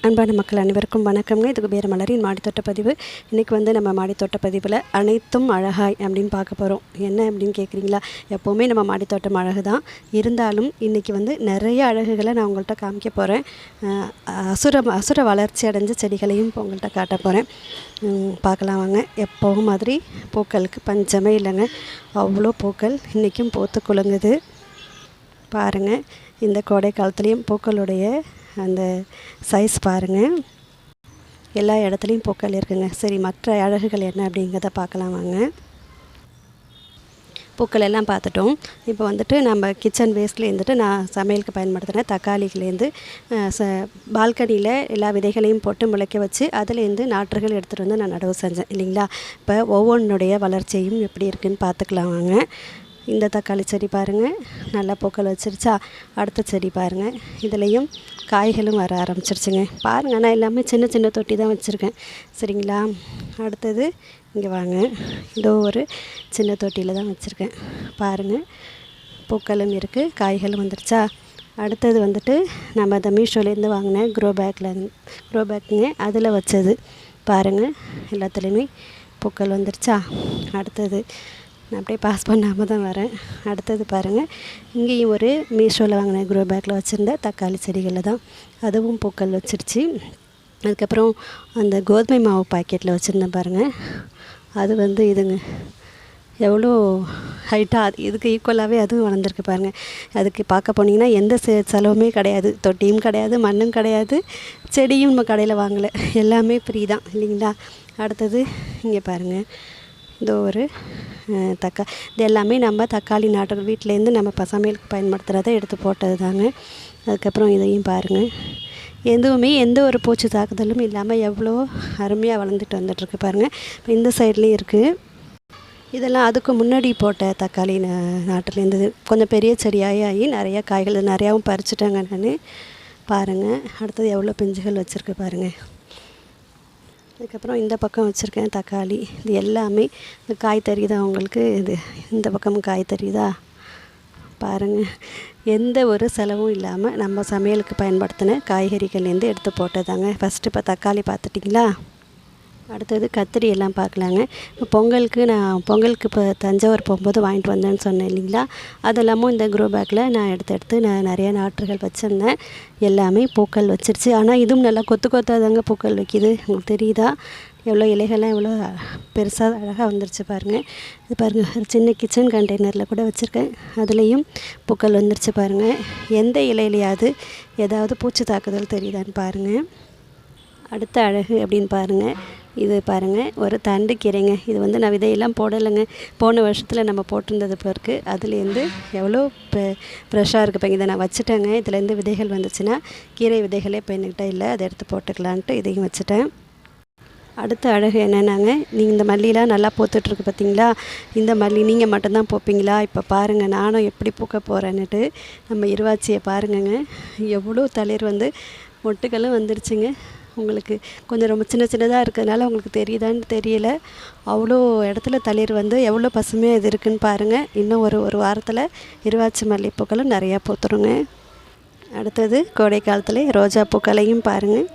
அன்பான மக்கள் அனைவருக்கும் வணக்கம்ங்க. இதுக்கு பேர் மலரின் மாடித்தோட்ட பதிவு. இன்றைக்கி நம்ம மாடித்தோட்ட பதிவில் அனைத்தும் அழகாய் அப்படின்னு பார்க்க போகிறோம். என்ன அப்படின்னு கேட்குறீங்களா? எப்போவுமே நம்ம மாடித்தோட்டம் அழகு தான், இருந்தாலும் இன்றைக்கி நிறைய அழகுகளை நான் உங்கள்கிட்ட காமிக்க போகிறேன். அசுர வளர்ச்சி அடைஞ்ச செடிகளையும் இப்போ உங்கள்கிட்ட காட்ட போகிறேன். பார்க்கலாம் வாங்க. எப்போவும் மாதிரி பூக்களுக்கு பஞ்சமே இல்லைங்க. அவ்வளோ பூக்கள் இன்றைக்கும் பூத்து குலுங்குது பாருங்கள். இந்த கோடை காலத்துலேயும் பூக்களுடைய அந்த சைஸ் பாருங்கள். எல்லா இடத்துலையும் பூக்கள் இருக்குங்க. சரி, மற்ற அழகுகள் என்ன அப்படிங்கிறத பார்க்கலாம் வாங்க. பூக்கள் எல்லாம் பார்த்துட்டோம். இப்போ நம்ம கிச்சன் வேஸ்ட்லேருந்துட்டு நான் சமையலுக்கு பயன்படுத்தின தக்காளிலேருந்து பால்கனியில் எல்லா விதைகளையும் போட்டு முளைக்க வச்சு அதுலேருந்து நாற்றுகள் எடுத்துகிட்டு வந்து நான் நடவு செஞ்சேன் இல்லைங்களா. இப்போ ஒவ்வொன்றுடைய வளர்ச்சியும் எப்படி இருக்குதுன்னு பார்த்துக்கலாம் வாங்க. இந்த தக்காளி செடி பாருங்கள், நல்லா பூக்கள் வச்சிருச்சா. அடுத்த செடி பாருங்கள், இதுலேயும் காய்களும் வர ஆரம்பிச்சிருச்சுங்க பாருங்கள். நான் எல்லாமே சின்ன சின்ன தொட்டி தான் வச்சுருக்கேன் சரிங்களா. அடுத்தது இங்கே வாங்க, இதோ ஒரு சின்ன தொட்டியில் தான் வச்சுருக்கேன் பாருங்கள். பூக்களும் இருக்குது, காய்களும் வந்துருச்சா. அடுத்தது நம்ம அந்த மீஷோலேருந்து வாங்கினேன் க்ரோ பேக்குங்க, அதில் வச்சது பாருங்கள். எல்லாத்துலேயுமே பூக்கள் வந்துருச்சா. அடுத்தது நான் அப்படியே பாஸ் பண்ணாமல் தான் வரேன். அடுத்தது பாருங்கள், இங்கேயும் ஒரு மீஷோவில் வாங்கின க்ரோ பேக்கில் வச்சுருந்த தக்காளி செடிகளில் தான், அதுவும் பூக்கள் வச்சிருச்சு. அதுக்கப்புறம் அந்த கோதுமை மாவு பாக்கெட்டில் வச்சுருந்தேன் பாருங்கள், அது இதுங்க எவ்வளோ ஹைட்டாக இதுக்கு ஈக்குவலாகவே அதுவும் வளர்ந்துருக்கு பாருங்கள். அதுக்கு பார்க்க போனீங்கன்னா எந்த செலவுமே கிடையாது, தொட்டியும் கிடையாது, மண்ணும் கிடையாது, செடியும் நம்ம கடையில் வாங்கலை, எல்லாமே ஃப்ரீ தான் இல்லைங்களா. அடுத்தது இங்கே பாருங்கள், இதோ ஒரு இது எல்லாமே நம்ம தக்காளி நாட்டுகள் வீட்டிலேருந்து நம்ம சமையலுக்கு பயன்படுத்துகிறத எடுத்து போட்டது தாங்க. அதுக்கப்புறம் இதையும் பாருங்கள், எதுவுமே எந்த ஒரு பூச்சி தாக்குதலும் இல்லாமல் எவ்வளோ அருமையாக வளர்ந்துட்டு வந்துட்டுருக்கு பாருங்கள். இப்போ இந்த சைட்லேயும் இருக்குது. இதெல்லாம் அதுக்கு முன்னாடி போட்ட தக்காளி நாட்டிலேருந்து கொஞ்சம் பெரிய செடியாகி நிறையா காய்கள் நிறையாவும் பறிச்சுட்டாங்க நான் பாருங்கள். அடுத்தது எவ்வளோ பிஞ்சுகள் வச்சுருக்கு பாருங்கள். அதுக்கப்புறம் இந்த பக்கம் வச்சுருக்கேன் தக்காளி. இது எல்லாமே இந்த காய் தெரியுதா உங்களுக்கு? இந்த பக்கமும் காய் தெரியுதா பாருங்கள். எந்த ஒரு செலவும் இல்லாமல் நம்ம சமையலுக்கு பயன்படுத்தின காய்கறிகள்லேருந்து எடுத்து போட்டதாங்க. ஃபஸ்ட்டு இப்போ தக்காளி பார்த்துட்டிங்களா. அடுத்தது கத்திரி எல்லாம் பார்க்கலாங்க. இப்போ பொங்கலுக்கு இப்போ தஞ்சாவூர் போகும்போது வாங்கிட்டு வந்தேன்னு சொன்னேன் இல்லைங்களா. அதெல்லாமும் இந்த க்ரோ பேக்கில் நான் எடுத்து நான் நிறையா நாற்றுகள் வச்சுருந்தேன். எல்லாமே பூக்கள் வச்சிருச்சு. ஆனால் இதுவும் நல்லா கொத்தாக தாங்க பூக்கள் வைக்கிது. உங்களுக்கு தெரியுதா எவ்வளோ இலைகள்லாம் எவ்வளோ பெருசாக அழகாக வந்துருச்சு பாருங்கள். இது பாருங்கள், ஒரு சின்ன கிச்சன் கண்டெய்னரில் கூட வச்சுருக்கேன், அதுலேயும் பூக்கள் வந்துருச்சு பாருங்கள். எந்த இலையிலையாவது ஏதாவது பூச்சி தாக்குதல் தெரியுதான்னு பாருங்கள். அடுத்த அழகு அப்படின்னு பாருங்கள், இது பாருங்கள், ஒரு தண்டு கீரைங்க. இது நான் விதையெல்லாம் போடலைங்க, போன வருஷத்தில் நம்ம போட்டிருந்தது பிறகு அதுலேருந்து எவ்வளோ ஃப்ரெஷ்ஷாக இருக்குது. இப்போ இதை நான் வச்சுட்டேங்க. இதுலேருந்து விதைகள் வந்துச்சுன்னா கீரை விதைகளே இப்போ என்கிட்ட இல்லை, அதை எடுத்து போட்டுக்கலான்ட்டு இதையும் வச்சுட்டேன். அடுத்த அழகு என்னென்னாங்க, நீங்கள் இந்த மல்லிலாம் நல்லா பூத்துட்ருக்கு பார்த்தீங்களா. இந்த மல்லி நீங்கள் மட்டும்தான் பூப்பீங்களா? இப்போ பாருங்கள் நானும் எப்படி பூக்க போகிறேன்னுட்டு. நம்ம இருவாச்சியை பாருங்கங்க, எவ்வளோ தளிர் மொட்டுகளும் வந்துருச்சுங்க. உங்களுக்கு கொஞ்சம் ரொம்ப சின்ன சின்னதாக இருக்கிறதுனால உங்களுக்கு தெரியுதான்னு தெரியல. அவ்வளோ இடத்துல தளிர் எவ்வளோ பசுமையாக இது இருக்குதுன்னு பாருங்கள். இன்னும் ஒரு வாரத்தில் இருவாச்சி மல்லிகைப்பூக்களும் நிறையா பூத்துருங்க. அடுத்தது கோடை காலத்தில் ரோஜா பூக்களையும் பாருங்கள்,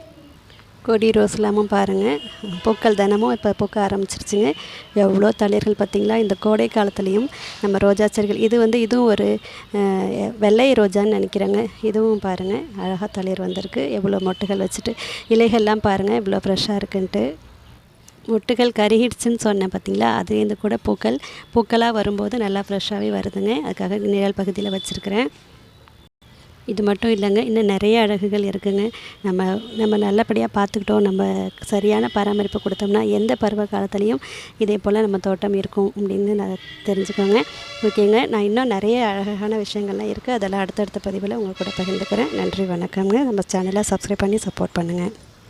கொடி ரோஸ்லாமும் பாருங்கள், பூக்கள் தினமும் இப்போ பூக்க ஆரம்பிச்சிருச்சுங்க. எவ்வளோ தளிர்கள் பார்த்திங்களா. இந்த கோடை காலத்துலேயும் நம்ம ரோஜா செடிகள் இதுவும் ஒரு வெள்ளை ரோஜான்னு நினைக்கிறேங்க. இதுவும் பாருங்கள் அழகாக தளிர் வந்திருக்கு. எவ்வளோ மொட்டுகள் வச்சுட்டு இலைகள்லாம் பாருங்கள் இவ்வளோ ஃப்ரெஷ்ஷாக இருக்குன்ட்டு. மொட்டுகள் கருகிடுச்சுன்னு சொன்னேன் பார்த்திங்களா, அதுலேருந்து கூட பூக்களாக வரும்போது நல்லா ஃப்ரெஷ்ஷாகவே வருதுங்க. அதுக்காக நிழல் பகுதியில் வச்சுருக்கிறேன். இது மட்டும் இல்லைங்க, இன்னும் நிறைய அழகுகள் இருக்குதுங்க. நம்ம நல்லபடியாக பார்த்துக்கிட்டோம், நம்ம சரியான பராமரிப்பு கொடுத்தோம்னா எந்த பருவ காலத்துலேயும் இதே போல் நம்ம தோட்டம் இருக்கும் அப்படின்னு நான் தெரிஞ்சுக்கோங்க. ஓகேங்க, நான் இன்னும் நிறைய அழகான விஷயங்கள்லாம் இருக்குது, அதெல்லாம் அடுத்தடுத்த பதிவில் உங்கள் கூட பகிர்ந்துக்கிறேன். நன்றி, வணக்கம்ங்க. நம்ம சேனலை சப்ஸ்கிரைப் பண்ணி சப்போர்ட் பண்ணுங்கள்.